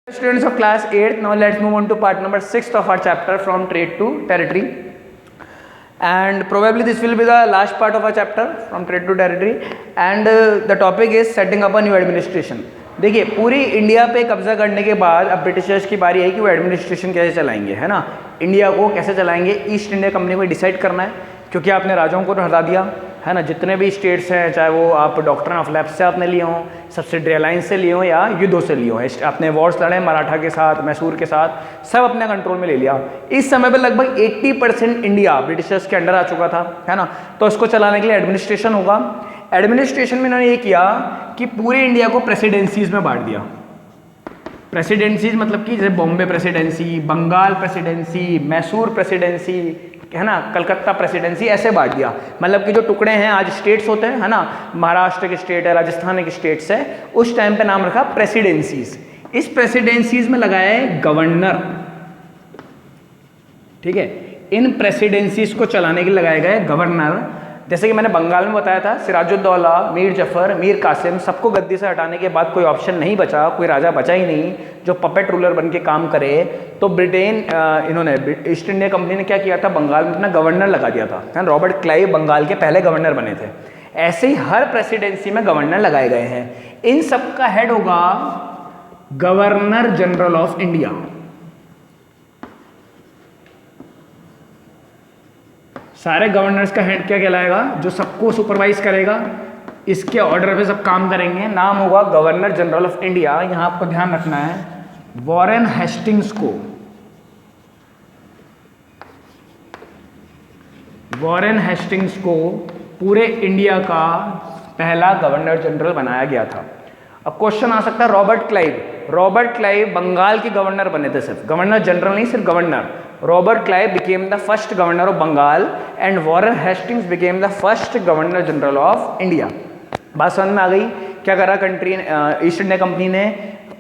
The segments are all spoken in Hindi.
Students of class 8th, now let's move on to part number 6 of our chapter from trade to territory, and probably this will be the last part of our chapter from trade to territory, and the topic is setting up a new administration. देखिए पूरी इंडिया पे कब्जा करने के बाद अब ब्रिटिशर्स की बारी है कि वो एडमिनिस्ट्रेशन कैसे चलाएंगे, है ना। इंडिया को कैसे चलाएंगे, ईस्ट इंडिया कंपनी को डिसाइड करना है, क्योंकि आपने राजाओं को तो हटा दिया, है ना। जितने भी स्टेट्स हैं, चाहे वो आप डॉक्ट्रिन ऑफ लैप्स से आपने लिए हों, सब्सिडरी अलायंस से लिए हों या युद्धों से लिए हों, आपने वॉर्स लड़े मराठा के साथ, मैसूर के साथ, सब अपने कंट्रोल में ले लिया। इस समय पर लगभग 80% इंडिया ब्रिटिशर्स के अंडर आ चुका था, है ना। तो इसको चलाने के लिए एडमिनिस्ट्रेशन होगा। एडमिनिस्ट्रेशन में इन्होंने ये किया कि पूरे इंडिया को प्रेसिडेंसीज में बांट दिया। प्रेसिडेंसीज मतलब कि जैसे Bombay presidency, Bengal presidency, Mysore presidency, है ना, कलकत्ता प्रेसिडेंसी, ऐसे बांट दिया। मतलब कि जो टुकड़े हैं आज स्टेट्स होते हैं, है ना, महाराष्ट्र के स्टेट है, राजस्थान के स्टेट्स है, उस टाइम पे नाम रखा प्रेसिडेंसीज। इस प्रेसिडेंसीज में लगाया है गवर्नर, ठीक है। इन प्रेसिडेंसीज को चलाने के लिए लगाए गए गवर्नर। जैसे कि मैंने बंगाल में बताया था, सिराजुद्दौला, मीर जफर, मीर कासिम, सबको गद्दी से हटाने के बाद कोई ऑप्शन नहीं बचा, कोई राजा बचा ही नहीं जो पपेट रूलर बन के काम करे। तो ब्रिटेन इन्होंने ईस्ट इंडिया कंपनी ने क्या किया था, बंगाल में अपना गवर्नर लगा दिया था, है। रॉबर्ट क्लाइव बंगाल के पहले गवर्नर बने थे। ऐसे ही हर प्रेसिडेंसी में गवर्नर लगाए गए हैं। इन सब का हेड होगा गवर्नर जनरल ऑफ इंडिया। सारे गवर्नर्स का हेड क्या कहलाएगा, जो सबको सुपरवाइज करेगा, इसके ऑर्डर पे सब काम करेंगे, नाम होगा गवर्नर जनरल ऑफ इंडिया। यहां आपको ध्यान रखना है, वॉरेन हेस्टिंग्स को, वॉरेन हेस्टिंग्स को पूरे इंडिया का पहला गवर्नर जनरल बनाया गया था। अब क्वेश्चन आ सकता है, रॉबर्ट क्लाइव बंगाल के गवर्नर बने थे, सिर्फ गवर्नर जनरल नहीं, सिर्फ governor. Robert Clive became the first governor of Bengal and Warren Hastings became the first governor general of India। बात समझ में आ गई। क्या करा कंट्री ईस्ट इंडिया कंपनी ने,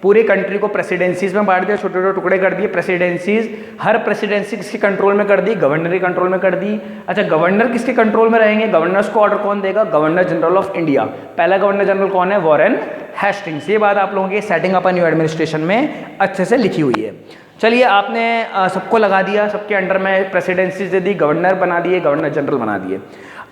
पूरी कंट्री को प्रेसिडेंसीज में बांट दिया, छोटे छोटे टुकड़े कर दिए प्रेसिडेंसीज। हर प्रेसिडेंसी किसके कंट्रोल में कर दी, गवर्नर के कंट्रोल में कर दी। अच्छा, गवर्नर किसके कंट्रोल में रहेंगे, गवर्नर्स को ऑर्डर कौन देगा, गवर्नर जनरल ऑफ इंडिया। पहला गवर्नर जनरल कौन है, वॉरेन हेस्टिंग्स। ये बात आप लोगों की setting up a new administration में अच्छे से लिखी हुई है। चलिए, आपने सबको लगा दिया, सबके अंडर में प्रेसिडेंसीज दे दी, गवर्नर बना दिए, गवर्नर जनरल बना दिए।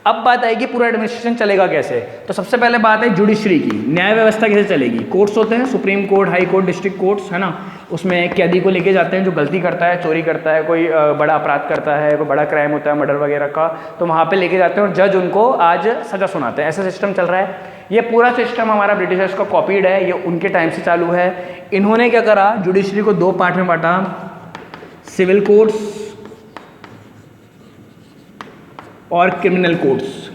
अब बात आएगी पूरा एडमिनिस्ट्रेशन चलेगा कैसे। तो सबसे पहले बात है जुडिशरी की, न्याय व्यवस्था कैसे चलेगी। कोर्ट्स होते हैं, supreme court, high court, district courts, है ना। उसमें कैदी को लेके जाते हैं जो गलती करता है, चोरी करता है, कोई बड़ा अपराध करता है, कोई बड़ा क्राइम होता है मर्डर वगैरह का, तो वहाँ पे लेके जाते हैं और जज उनको आज सजा सुनाते हैं। ऐसा सिस्टम चल रहा है। ये पूरा सिस्टम हमारा ब्रिटिशर्स का कॉपीड है, ये उनके टाइम से चालू है। इन्होंने क्या करा, जुडिशरी को 2 पार्ट में बांटा, सिविल कोर्ट्स और क्रिमिनल कोर्ट्स।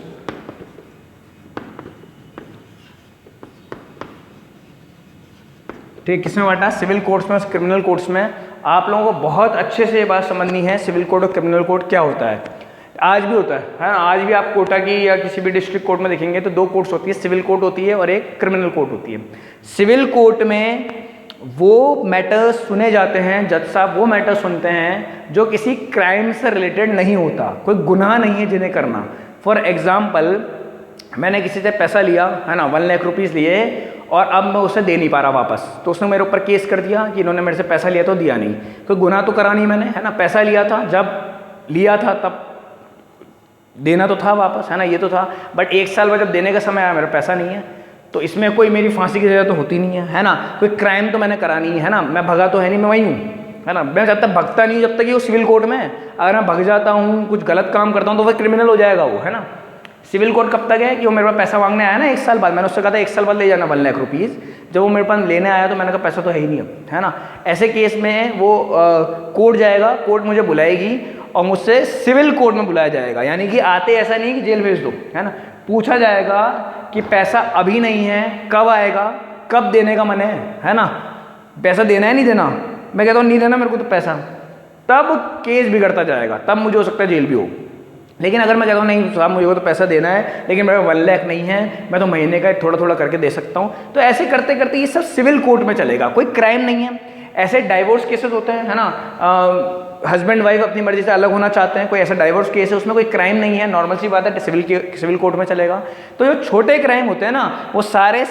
ठीक, किसमें बांटा, सिविल कोर्ट्स में और क्रिमिनल कोर्ट्स में। आप लोगों को बहुत अच्छे से ये बात समझनी है, सिविल कोर्ट और क्रिमिनल कोर्ट क्या होता है। आज भी होता है ना। आज भी आप कोटा की या किसी भी डिस्ट्रिक्ट कोर्ट में देखेंगे तो 2 कोर्ट्स होती है, सिविल कोर्ट होती है और एक क्रिमिनल कोर्ट होती है। सिविल कोर्ट में वो मैटर्स सुने जाते हैं, जज साहब वो मैटर सुनते हैं जो किसी क्राइम से रिलेटेड नहीं होता, कोई गुनाह नहीं है जिन्हें करना। फॉर एग्जाम्पल, मैंने किसी से पैसा लिया, है ना, 1 लाख रुपीज़ लिए और अब मैं उसे दे नहीं पा रहा वापस, तो उसने मेरे ऊपर केस कर दिया कि इन्होंने मेरे से पैसा लिया तो दिया नहीं। कोई गुनाह तो करा नहीं मैंने, है ना। पैसा लिया था, जब लिया था तब देना तो था वापस, है ना, ये तो था। बट 1 साल बाद जब देने का समय आया, मेरा पैसा नहीं है, तो इसमें कोई मेरी फांसी की सजा तो होती नहीं है ना। कोई क्राइम तो मैंने करा नहीं है ना, मैं भगा तो है नहीं, मैं वही हूँ, है ना। मैं जब तक भगता नहीं, जब तक ये सिविल कोर्ट में, अगर मैं भग जाता हूँ, कुछ गलत काम करता हूँ, तो वह क्रिमिनल हो जाएगा वो, है ना। सिविल कोर्ट कब तक है कि वो मेरे पास पैसा मांगने आया ना 1 साल बाद, मैंने उससे कहा था 1 साल बाद ले जाना 1 लाख रुपीज़। जब वो मेरे पास लेने आया तो मैंने कहा पैसा तो है ही नहीं अब, है ना। ऐसे केस में वो कोर्ट जाएगा, कोर्ट मुझे बुलाएगी और मुझसे सिविल कोर्ट में बुलाया जाएगा। यानी कि आते ऐसा नहीं कि जेल भेज दो, है ना। पूछा जाएगा कि पैसा अभी नहीं है, कब आएगा, कब देने का मन है ना। पैसा देना है नहीं देना, मैं कहता हूँ नहीं देना मेरे को तो पैसा, तब केस बिगड़ता जाएगा, तब मुझे हो सकता है जेल भी हो। लेकिन अगर मैं कहता हूँ नहीं साहब मुझे तो पैसा देना है, लेकिन मेरे 1 लाख नहीं है, मैं तो महीने का थोड़ा थोड़ा करके दे सकता हूँ, तो ऐसे करते करते ये सब सिविल कोर्ट में चलेगा, कोई क्राइम नहीं है। ऐसे डाइवोर्स केसेस होते हैं, है ना। हस्बैंड वाइफ अपनी मर्जी से अलग होना चाहते हैं, कोई ऐसा डाइवोर्स केस है, उसमें कोई क्राइम नहीं है, नॉर्मल सी बात है, सिविल कोर्ट में चलेगा। तो जो छोटे क्राइम होते हैं ना वो सारे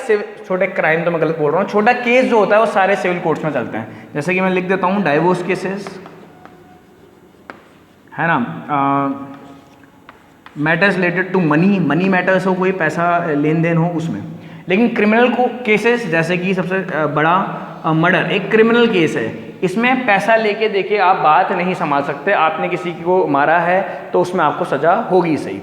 छोटे क्राइम, तो मैं गलत बोल रहा हूँ, छोटा केस जो होता है वो सारे सिविल कोर्ट्स में चलते हैं। जैसे कि मैं लिख देता हूँ डाइवोर्स केसेस, है ना, matters related to money matters हो, कोई पैसा लेन देन हो उसमें। लेकिन क्रिमिनल केसेस जैसे कि सबसे बड़ा मर्डर एक क्रिमिनल केस है, इसमें पैसा लेके देखिए आप बात नहीं संभाल सकते, आपने किसी को मारा है तो उसमें आपको सजा होगी सही।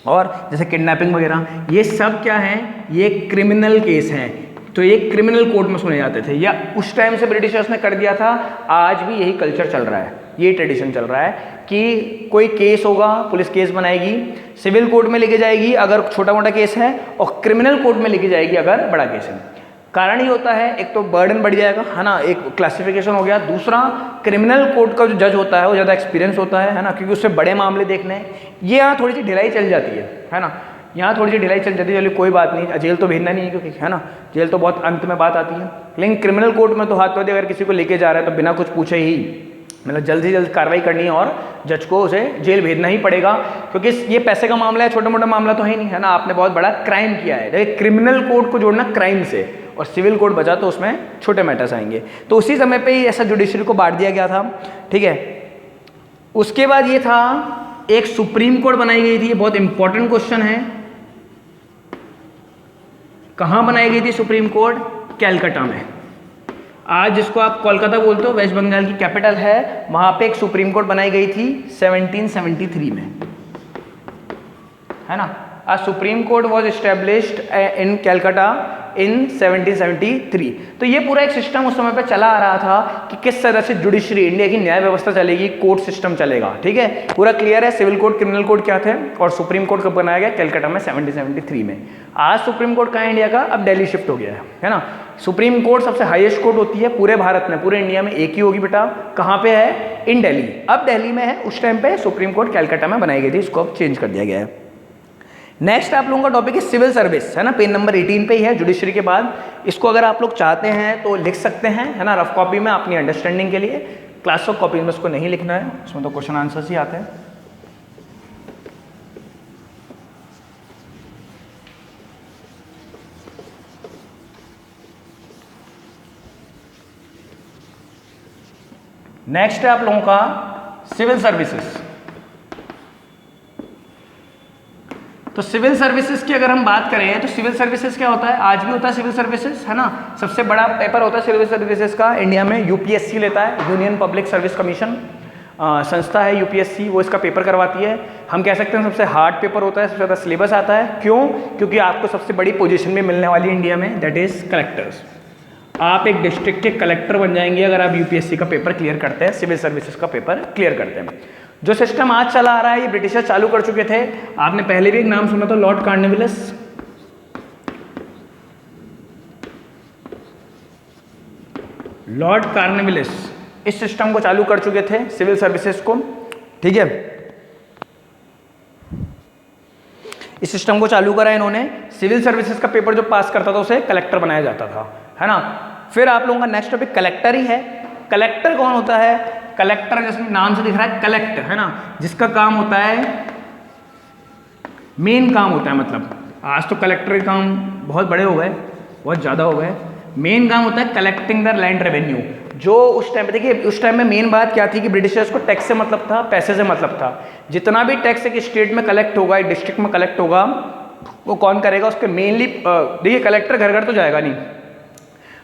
और जैसे किडनैपिंग वगैरह ये सब क्या है, ये क्रिमिनल केस हैं, तो ये क्रिमिनल कोर्ट में सुने जाते थे, या उस टाइम से ब्रिटिशर्स ने कर दिया था, आज भी यही कल्चर चल रहा है, ये ट्रेडिशन चल रहा है कि कोई केस होगा, पुलिस केस बनाएगी, सिविल कोर्ट में लेके जाएगी अगर छोटा मोटा केस है, और क्रिमिनल कोर्ट में लेके जाएगी अगर बड़ा केस है। कारण ये होता है, एक तो बर्डन बढ़ जाएगा, है ना, एक क्लासिफिकेशन हो गया, दूसरा क्रिमिनल कोर्ट का जो जज होता है वो ज़्यादा एक्सपीरियंस होता है ना, क्योंकि उससे बड़े मामले देखने हैं। ये यहाँ थोड़ी सी ढिलाई चल जाती है ना, यहाँ थोड़ी सी ढिलाई चल जाती है, चलिए कोई बात नहीं, जेल तो भेजना नहीं है क्योंकि, है ना, जेल तो बहुत अंत में बात आती है। लेकिन क्रिमिनल कोर्ट में तो हाथ धोते अगर किसी को लेके जा रहा है तो बिना कुछ पूछे ही मतलब जल्द से जल्द कार्रवाई करनी है और जज को उसे जेल भेजना ही पड़ेगा, क्योंकि ये पैसे का मामला है, छोटा मोटा मामला तो है नहीं, है ना, आपने बहुत बड़ा क्राइम किया है। देखिए क्रिमिनल कोर्ट को जोड़ना क्राइम से, और सिविल कोर्ट बचा तो उसमें छोटे मैटर्स आएंगे। तो उसी समय पे ही ऐसा जुडिशरी को बांट दिया गया था, ठीक है। उसके बाद ये था, एक सुप्रीम कोर्ट बनाई गई थी, ये बहुत इंपॉर्टेंट क्वेश्चन है। कहाँ बनाई गई थी सुप्रीम कोर्ट? कैलकाटा में। आज जिसको आप कोलकाता बोलते हो, वेस्ट बंगाल की कैपिटल है, वहां पे एक सुप्रीम कोर्ट बनाई गई थी 1773 में, है ना। A supreme court was established in Calcutta in 1773। तो ये पूरा एक सिस्टम उस समय पे चला आ रहा था कि किस तरह से जुडिशरी, इंडिया की न्याय व्यवस्था चलेगी, कोर्ट सिस्टम चलेगा, ठीक है, पूरा क्लियर है। सिविल कोर्ट, क्रिमिनल कोर्ट क्या थे, और सुप्रीम कोर्ट कब बनाया गया? कैलकाटा में 1773 में। आज सुप्रीम कोर्ट कहाँ है इंडिया का? अब दिल्ली शिफ्ट हो गया है ना। सुप्रीम कोर्ट सबसे हाईएस्ट कोर्ट होती है पूरे भारत में, पूरे इंडिया में एक ही होगी बेटा। कहाँ पे है? इन दिल्ली। अब दिल्ली में है, उस टाइम पे सुप्रीम कोर्ट कैलकाटा में बनाई गई थी, इसको अब चेंज कर दिया गया है। नेक्स्ट आप लोगों का टॉपिक है सिविल सर्विस, है ना, पेज नंबर 18 पे ही है जुडिशरी के बाद। इसको अगर आप लोग चाहते हैं तो लिख सकते हैं, है ना, रफ कॉपी में अपनी अंडरस्टैंडिंग के लिए। क्लास ऑफ कॉपी में इसको नहीं लिखना है, उसमें तो क्वेश्चन आंसर्स ही आते हैं। नेक्स्ट है आप लोगों का सिविल सर्विसेज। तो सिविल सर्विसेज की अगर हम बात करें तो सिविल सर्विसेज क्या होता है? आज भी होता है सिविल सर्विसेज, है ना। सबसे बड़ा पेपर होता है सिविल सर्विसेज का इंडिया में, यूपीएससी लेता है, यूनियन पब्लिक सर्विस कमीशन संस्था है यूपीएससी, वो इसका पेपर करवाती है। हम कह सकते हैं सबसे हार्ड पेपर होता है, सबसे ज़्यादा सिलेबस आता है। क्यों? क्योंकि आपको सबसे बड़ी पोजीशन में मिलने वाली है इंडिया में, दैट इज कलेक्टर्स। आप एक डिस्ट्रिक्ट के कलेक्टर बन जाएंगे अगर आप यूपीएससी का पेपर क्लियर करते हैं, सिविल सर्विसेज का पेपर क्लियर करते हैं। जो सिस्टम आज चला आ रहा है ये ब्रिटिशर चालू कर चुके थे। आपने पहले भी एक नाम सुना था, लॉर्ड कॉर्नवालिस। लॉर्ड कॉर्नवालिस इस सिस्टम को चालू कर चुके थे, सिविल सर्विसेज को, ठीक है। इस सिस्टम को चालू करा इन्होंने। सिविल सर्विसेज का पेपर जो पास करता था उसे कलेक्टर बनाया जाता था, है ना। फिर आप लोगों का नेक्स्ट टॉपिक कलेक्टर ही है। कलेक्टर कौन होता है? कलेक्टर जैसे नाम से दिख रहा है कलेक्ट, है ना, जिसका काम होता है, मेन काम होता है, मतलब आज तो कलेक्टर के काम बहुत बड़े हो गए, बहुत ज़्यादा हो गए। मेन काम होता है कलेक्टिंग द लैंड रेवेन्यू। जो उस टाइम पे, देखिए उस टाइम में मेन बात क्या थी कि ब्रिटिशर्स को टैक्स से मतलब था, पैसे से मतलब था। जितना भी टैक्स एक स्टेट में कलेक्ट होगा, एक डिस्ट्रिक्ट में कलेक्ट होगा, वो कौन करेगा? उसके मेनली, देखिए कलेक्टर घर घर तो जाएगा नहीं,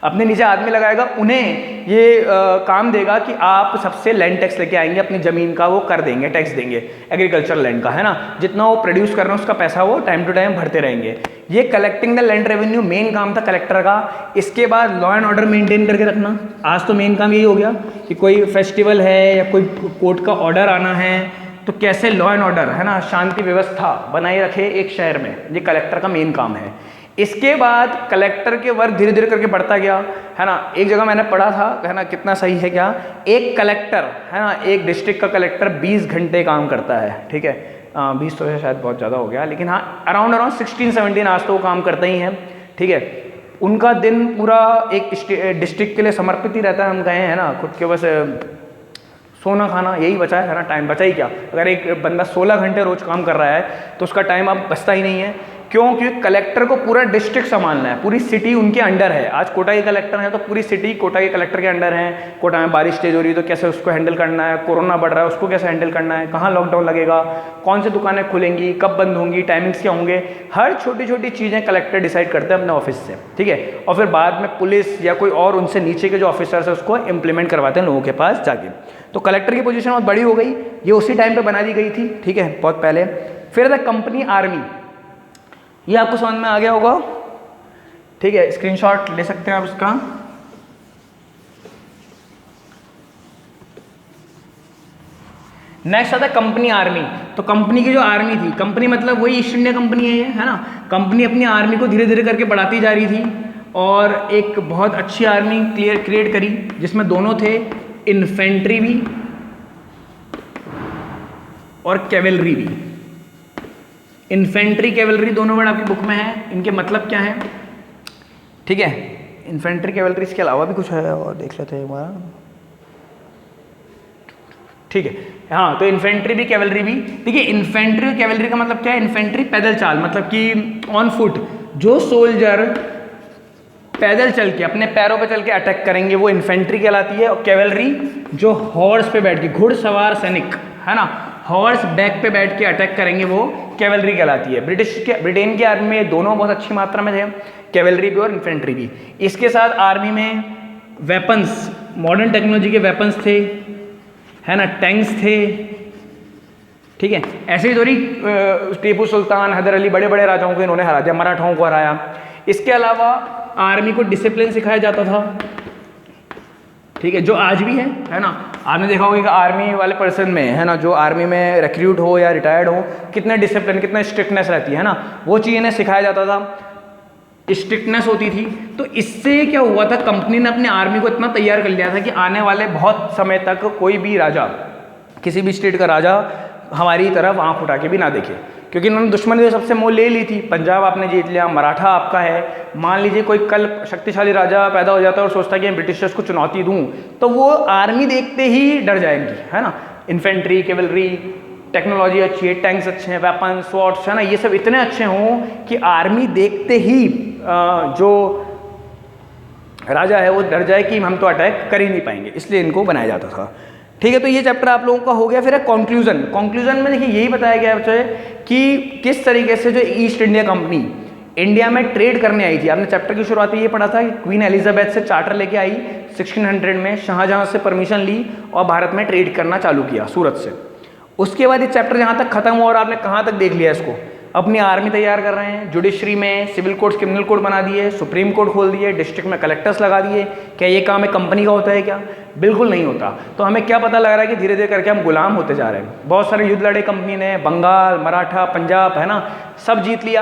अपने नीचे आदमी लगाएगा, उन्हें ये काम देगा कि आप सबसे लैंड टैक्स लेके आएंगे, अपनी ज़मीन का वो कर देंगे, टैक्स देंगे, एग्रीकल्चर लैंड का, है ना। जितना वो प्रोड्यूस कर रहे हैं उसका पैसा वो टाइम टू टाइम भरते रहेंगे। ये collecting the land revenue main काम था कलेक्टर का। इसके बाद लॉ एंड ऑर्डर मेंटेन करके रखना। आज तो मेन काम यही हो गया कि कोई फेस्टिवल है या कोई कोर्ट का ऑर्डर आना है तो कैसे लॉ एंड ऑर्डर, है ना, शांति व्यवस्था बनाए रखे एक शहर में, ये कलेक्टर का मेन काम है। इसके बाद कलेक्टर के वर्क धीरे धीरे करके बढ़ता गया, है ना। एक जगह मैंने पढ़ा था, है ना, कितना सही है क्या, एक कलेक्टर, है ना, एक डिस्ट्रिक्ट का कलेक्टर 20 घंटे काम करता है, ठीक है। 20 तो शायद बहुत ज़्यादा हो गया, लेकिन हाँ अराउंड 16-17 आज तो वो काम करते ही हैं, ठीक है। उनका दिन पूरा एक डिस्ट्रिक्ट के लिए समर्पित ही रहता है। हम कहें, है ना, खुद के बस सोना खाना यही बचा है ना, टाइम बचा ही क्या। अगर एक बंदा 16 घंटे रोज काम कर रहा है तो उसका टाइम अब बचता ही नहीं है। क्यों? क्योंकि कलेक्टर को पूरा डिस्ट्रिक्ट संभालना है, पूरी सिटी उनके अंडर है। आज कोटा के कलेक्टर हैं तो पूरी सिटी कोटा के कलेक्टर के अंडर है। कोटा में बारिश तेज हो रही है तो कैसे उसको हैंडल करना है, कोरोना बढ़ रहा है उसको कैसे हैंडल करना है, कहाँ लॉकडाउन लगेगा, कौन सी दुकानें खुलेंगी, कब बंद होंगी, टाइमिंग्स क्या होंगे, हर छोटी छोटी चीज़ें कलेक्टर डिसाइड करते हैं अपने ऑफिस से, ठीक है। और फिर बाद में पुलिस या कोई और उनसे नीचे के जो ऑफिसर्स है उसको इम्प्लीमेंट करवाते हैं लोगों के पास जाके। तो कलेक्टर की पोजीशन बहुत बड़ी हो गई, ये उसी टाइम पे बना दी गई थी, ठीक है, बहुत पहले। फिर द कंपनी आर्मी, ये आपको समझ में आ गया होगा, ठीक है, स्क्रीनशॉट ले सकते हैं आप उसका। नेक्स्ट आता है कंपनी आर्मी। तो कंपनी की जो आर्मी थी, कंपनी मतलब वही ईस्ट इंडिया कंपनी है ना। कंपनी अपनी आर्मी को धीरे धीरे करके बढ़ाती जा रही थी और एक बहुत अच्छी आर्मी क्रिएट करी जिसमें दोनों थे, इन्फेंट्री भी और कैवेलरी भी। इन्फेंट्री कैवेलरी दोनों वर्ड आपकी बुक में है, इनके मतलब क्या है, ठीक है। इन्फेंट्री कैवेलरी, इसके अलावा भी कुछ है और देख लेते हैं एक बार, ठीक है। हाँ, तो इन्फेंट्री भी कैवेलरी भी, देखिए इन्फेंट्री और कैवेलरी का मतलब क्या है। इन्फेंट्री पैदल चाल, मतलब कि ऑन फुट, जो सोल्जर पैदल चल के अपने पैरों पे चल के अटैक करेंगे वो इन्फेंट्री कहलाती है। और कैवेलरी जो हॉर्स पे बैठ के, घुड़सवार सैनिक है ना, हॉर्स बैक पे बैठ के अटैक करेंगे वो कैवेलरी कहलाती है। ब्रिटेन की आर्मी में दोनों बहुत अच्छी मात्रा में थे, कैवेलरी भी और इन्फेंट्री भी। इसके साथ आर्मी में वेपन्स, मॉडर्न टेक्नोलॉजी के वेपन्स थे, है ना, टैंक्स थे, ठीक है। ऐसे ही थोड़ी टीपू सुल्तान, हैदर अली, बड़े बड़े राजाओं को इन्होंने हरा दिया, मराठाओं को हराया। इसके अलावा आर्मी को डिसिप्लिन सिखाया जाता था, ठीक है, जो आज भी है ना। आपने देखा होगा कि आर्मी वाले पर्सन में, है ना, जो आर्मी में रिक्रूट हो या रिटायर्ड हो, कितने डिसिप्लिन, कितना स्ट्रिक्टनेस रहती है ना, वो चीज़ इन्हें सिखाया जाता था, स्ट्रिक्टनेस होती थी। तो इससे क्या हुआ था, कंपनी ने अपने आर्मी को इतना तैयार कर लिया था कि आने वाले बहुत समय तक कोई भी राजा, किसी भी स्टेट का राजा हमारी तरफ आंख उठा के भी ना देखे, क्योंकि इन्होंने दुश्मनी सबसे मोल ले ली थी। पंजाब आपने जीत लिया, मराठा आपका है, मान लीजिए कोई कल शक्तिशाली राजा पैदा हो जाता है और सोचता है कि मैं ब्रिटिशर्स को चुनौती दूं, तो वो आर्मी देखते ही डर जाएंगी, है ना। इन्फेंट्री, कैवेलरी, टेक्नोलॉजी अच्छी है, टैंक्स अच्छे हैं, वेपन, स्वॉर्ड्स, है ना, ये सब इतने अच्छे हों कि आर्मी देखते ही जो राजा है वो डर जाए कि हम तो अटैक कर ही नहीं पाएंगे, इसलिए इनको बनाया जाता था, ठीक है। तो ये चैप्टर आप लोगों का हो गया। फिर है कंक्लूजन। कंक्लूजन में देखिए यही बताया गया है कि किस तरीके से जो ईस्ट इंडिया कंपनी इंडिया में ट्रेड करने आई थी। आपने चैप्टर की शुरुआत में ये पढ़ा था कि क्वीन एलिजाबेथ से चार्टर लेके आई 1600 में, शाहजहां से परमिशन ली और भारत में ट्रेड करना चालू किया सूरत से। उसके बाद ये चैप्टर जहाँ तक खत्म हुआ और आपने कहाँ तक देख लिया इसको, अपनी आर्मी तैयार कर रहे हैं, जुडिशरी में सिविल कोड, क्रिमिनल कोड बना दिए, सुप्रीम कोर्ट खोल दिए, डिस्ट्रिक्ट में कलेक्टर्स लगा दिए। क्या ये काम एक कंपनी का होता है क्या? बिल्कुल नहीं होता। तो हमें क्या पता लग रहा है कि धीरे धीरे करके हम गुलाम होते जा रहे हैं। बहुत सारे युद्ध लड़े कंपनी ने, बंगाल, मराठा, पंजाब, है ना, सब जीत लिया।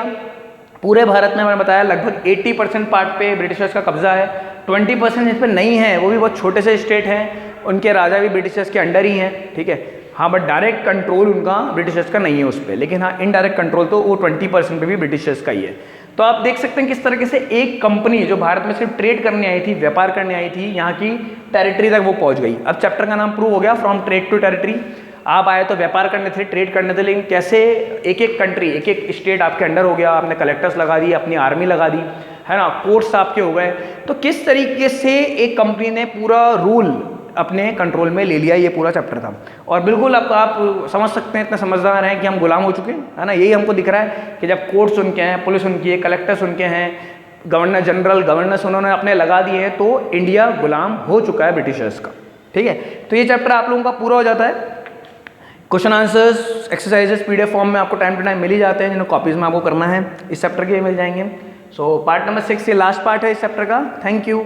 पूरे भारत में मैंने बताया लगभग 80% पार्ट पे ब्रिटिशर्स का कब्जा है, 20% जिस पर नहीं है वो भी बहुत छोटे से स्टेट हैं, उनके राजा भी ब्रिटिशर्स के अंडर ही हैं, ठीक है। हाँ, बट डायरेक्ट कंट्रोल उनका ब्रिटिशर्स का नहीं है उस पर, लेकिन हाँ इनडायरेक्ट कंट्रोल तो वो 20% पे भी ब्रिटिशर्स का ही है। तो आप देख सकते हैं किस तरीके से एक कंपनी जो भारत में सिर्फ ट्रेड करने आई थी, व्यापार करने आई थी, यहाँ की टेरिटरी तक वो पहुँच गई। अब चैप्टर का नाम प्रूव हो गया, फ्रॉम ट्रेड टू टेरिटरी। आप आए तो व्यापार करने थे, ट्रेड करने थे, लेकिन कैसे एक एक कंट्री, एक एक स्टेट आपके अंडर हो गया, आपने कलेक्टर्स लगा दिए, अपनी आर्मी लगा दी, है ना, कोर्ट्स आपके हो गए। तो किस तरीके से एक कंपनी ने पूरा रूल अपने कंट्रोल में ले लिया, ये पूरा चैप्टर था। और बिल्कुल आप समझ सकते हैं, इतने समझदार हैं कि हम गुलाम हो चुके हैं, है ना। यही हमको दिख रहा है कि जब कोर्ट्स उनके हैं, पुलिस उनकी है, कलेक्टर्स उनके हैं, गवर्नर जनरल, गवर्नर्स उन्होंने अपने लगा दिए हैं, तो इंडिया गुलाम हो चुका है ब्रिटिशर्स का, ठीक है। तो ये चैप्टर आप लोगों का पूरा हो जाता है। Question answers, exercises PDF form में आपको टाइम टू टाइम मिल ही जाते हैं, जिन्हें कॉपीज़ में आपको करना है, इस चैप्टर के मिल जाएंगे। सो पार्ट नंबर 6 ये लास्ट पार्ट है इस चैप्टर का। Thank you.